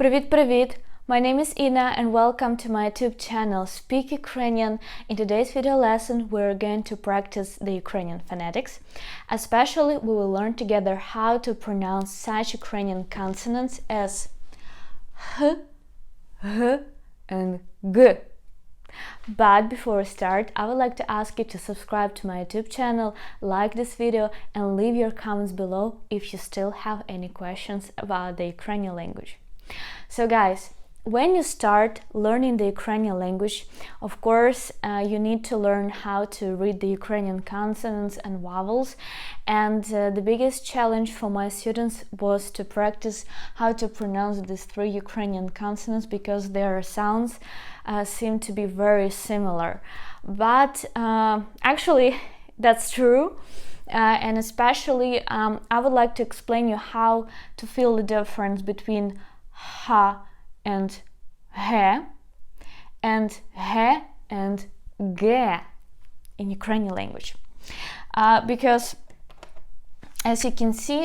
Привіт-привіт! My name is Ina and welcome to my YouTube channel Speak Ukrainian. In today's video lesson we're going to practice the Ukrainian phonetics. Especially we will learn together how to pronounce such Ukrainian consonants as H, H and G. But before we start, I would like to ask you to subscribe to my YouTube channel, like this video and leave your comments below if you still have any questions about the Ukrainian language. So guys, when you start learning the Ukrainian language, of course, you need to learn how to read the Ukrainian consonants and vowels. And the biggest challenge for my students was to practice how to pronounce these three Ukrainian consonants because their sounds seem to be very similar. But actually, that's true. And especially, I would like to explain you how to feel the difference between ha and he and ge in Ukrainian language, because as you can see,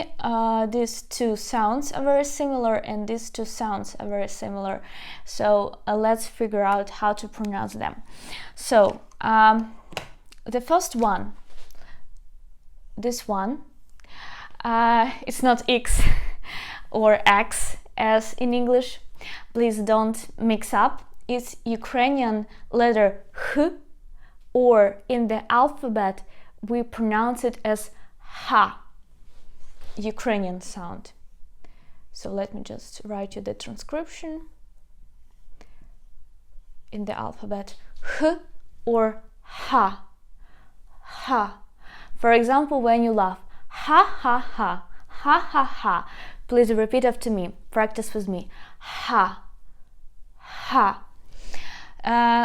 these two sounds are very similar and these two sounds are very similar. So let's figure out how to pronounce them. So the first one, this one, it's not X or X as in English. Please don't mix up. It's Ukrainian letter H, or in the alphabet we pronounce it as Ha, Ukrainian sound. So let me just write you the transcription. In the alphabet H or Ha, Ha. For example, when you laugh, ha ha ha, ha ha ha. Please repeat after me. Practice with me. Ha, ha.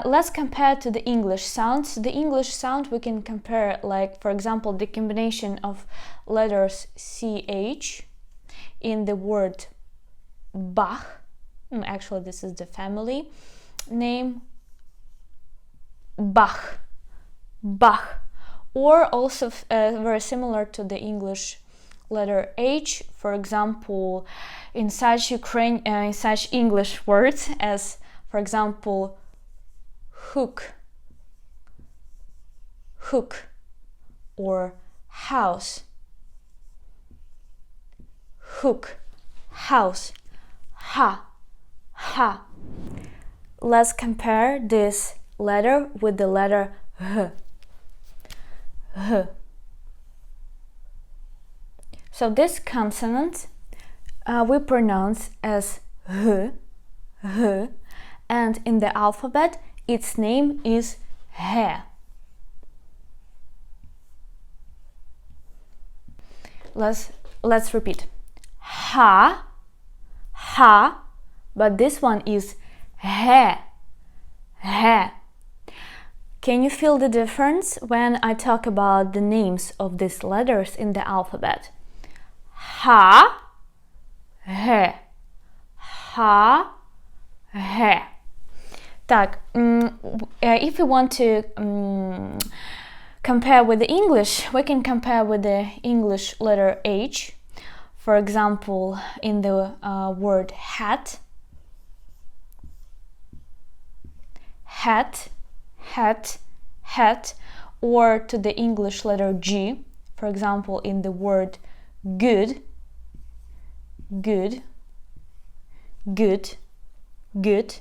Let's compare to the English sounds. The English sound we can compare, like, for example, the combination of letters CH in the word Bach. Actually, this is the family name. Bach, Bach. Or also very similar to the English letter H, for example, in such English words as, for example, hook, hook, or house, hook, house, ha, ha. Let's compare this letter with the letter H, H. So this consonant we pronounce as H, H, and in the alphabet its name is He. Let's repeat. Ha, ha, but this one is He, He. Can you feel the difference when I talk about the names of these letters in the alphabet? Ha, he, ha, he. Так, if we want to compare with the English, we can compare with the English letter H. For example, in the word hat, hat, hat, hat, or to the English letter G, for example, in the word good, good, good, good.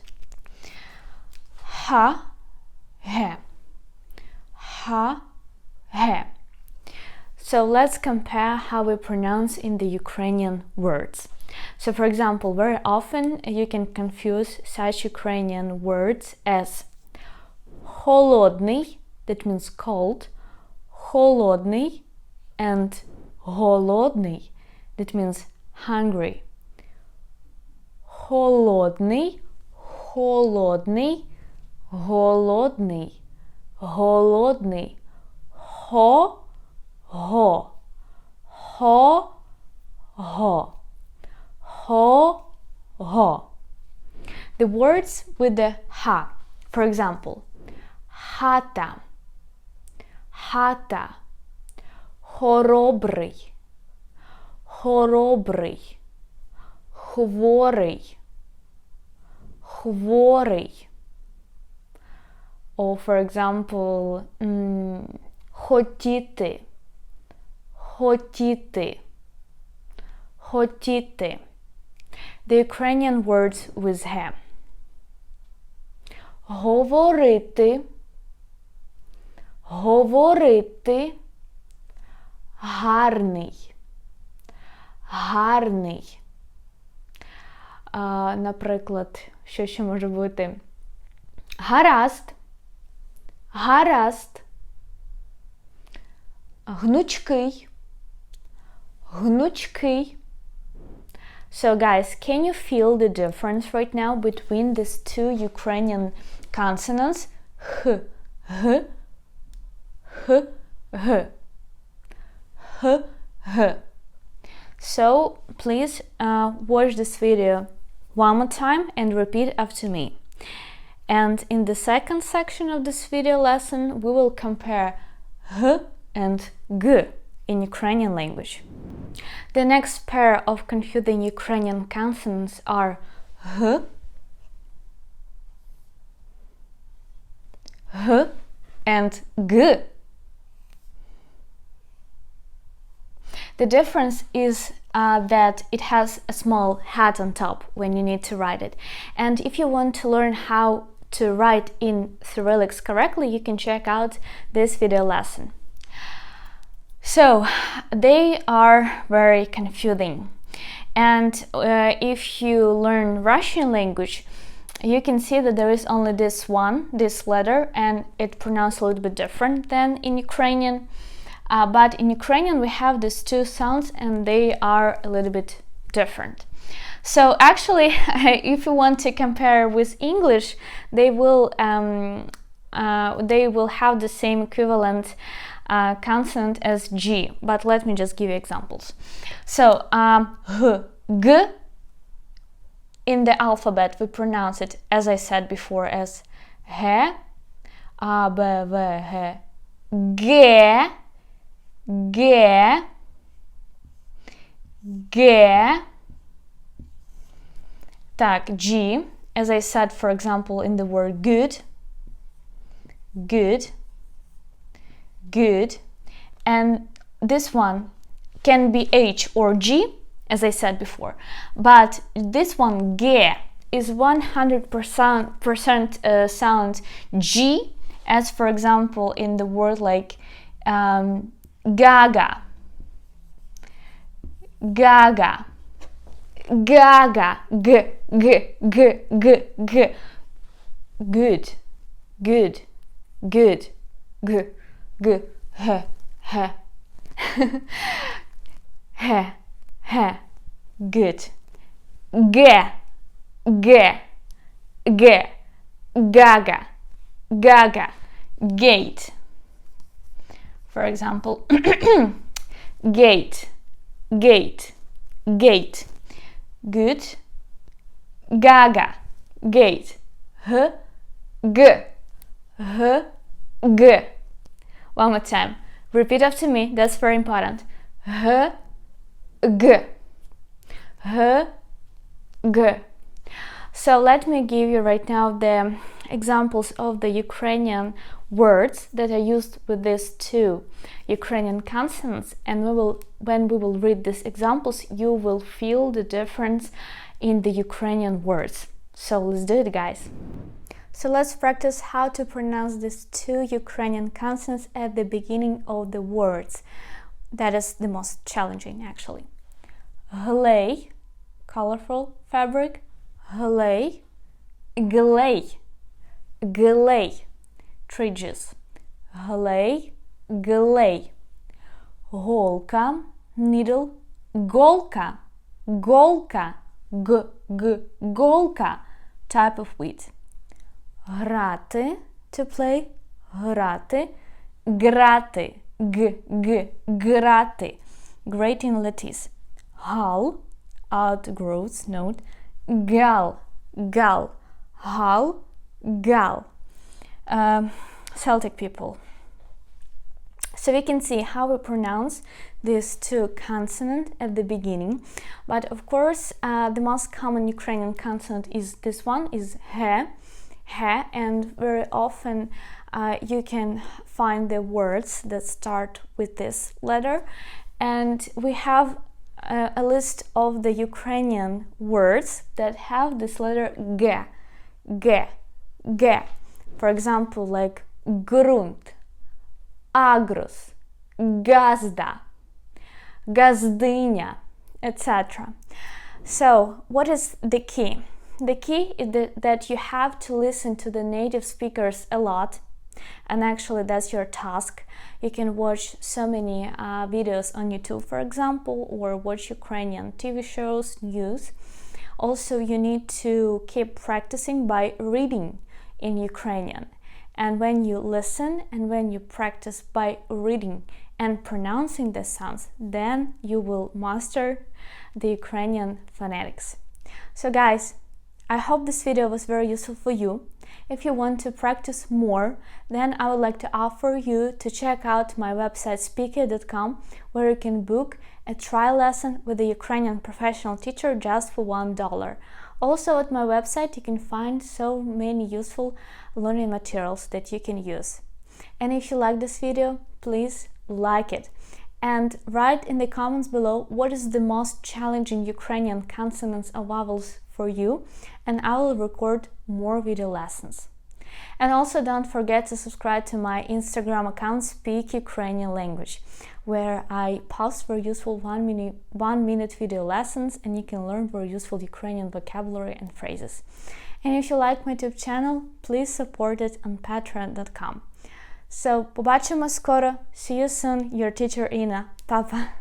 Ha, he, ha, he. So let's compare how we pronounce in the Ukrainian words. So for example, very often you can confuse such Ukrainian words as холодний, that means cold, холодный, and голодный, that means hungry. Холодный, холодный, голодный, голодный. Ho, ho, ho, ho, ho, ho. The words with the ha, for example, hata, hata, хоробрий, хоробрий, хворий, хворий. Or, for example, хотіти. Хотіти. Хотіти. The Ukrainian words with Х. Говорити. Говорити. Гарний. Гарний. Наприклад, що ще може бути? Гаразд. Гаразд. Гнучкий. Гнучкий. So guys, can you feel the difference right now between these two Ukrainian consonants? H, H, H, H, H, H. So please watch this video one more time and repeat after me. And in the second section of this video lesson, we will compare H and G in Ukrainian language. The next pair of confusing Ukrainian consonants are H, H and G. The difference is that it has a small hat on top when you need to write it. And if you want to learn how to write in Cyrillics correctly, you can check out this video lesson. So, they are very confusing. And if you learn Russian language, you can see that there is only this letter, and it's pronounced a little bit different than in Ukrainian. But in Ukrainian we have these two sounds and they are a little bit different. So actually, if you want to compare with English, they will have the same equivalent consonant as G. But let me just give you examples. So H, G, in the alphabet we pronounce it, as I said before, as H, A, B, V, H, G, G, G. Так, G, as I said, for example, in the word good, good, good. And this one can be H or G, as I said before. But this one, G, is 100% sound G, as for example, in the word like Gaga, Gaga, Gaga, G, G, G, G, G. Good, good, good, G, G, H, H, H, H, good. G, G, G, Gaga, Gaga, gate. For example, gate, gate, gate. Good. Gaga, gate. H, G, H, G. One more time. Repeat after me. That's very important. H, G, H, G. So let me give you right now the examples of the Ukrainian words that are used with these two Ukrainian consonants, and when we will read these examples, you will feel the difference in the Ukrainian words. So let's do it, guys. So let's practice how to pronounce these two Ukrainian consonants at the beginning of the words. That is the most challenging, actually. Glay, colorful fabric. Glay, glay, glay. Three G's. Glay, glay. Голка, needle. Голка, голка. G, g, голка. Type of wheat. Грати, to play. Грати. Грати. G, g, грати. Grating lattice. Гал, outgrowth note. Gal, gal. Hal, gal. Celtic people. So we can see how we pronounce these two consonants at the beginning. But of course, the most common Ukrainian consonant is this one, is he, and very often you can find the words that start with this letter. And we have a list of the Ukrainian words that have this letter g. For example, like grunt, agrus, gazda, gazdynia, etc. So, what is the key? The key is that you have to listen to the native speakers a lot, and actually that's your task. You can watch so many videos on YouTube, for example, or watch Ukrainian TV shows, news. Also, you need to keep practicing by reading in Ukrainian. And when you listen and when you practice by reading and pronouncing the sounds, then you will master the Ukrainian phonetics. So guys, I hope this video was very useful for you. If you want to practice more, then I would like to offer you to check out my website speaky.com, where you can book a trial lesson with a Ukrainian professional teacher just for $1. Also at my website you can find so many useful learning materials that you can use. And if you like this video, please like it. And write in the comments below what is the most challenging Ukrainian consonants or vowels for you, and I will record more video lessons. And also don't forget to subscribe to my Instagram account Speak Ukrainian Language, where I post very useful one minute video lessons, and you can learn very useful Ukrainian vocabulary and phrases. And if you like my YouTube channel, please support it on patreon.com. So, побачимо скоро. See you soon, your teacher Ina. Papa.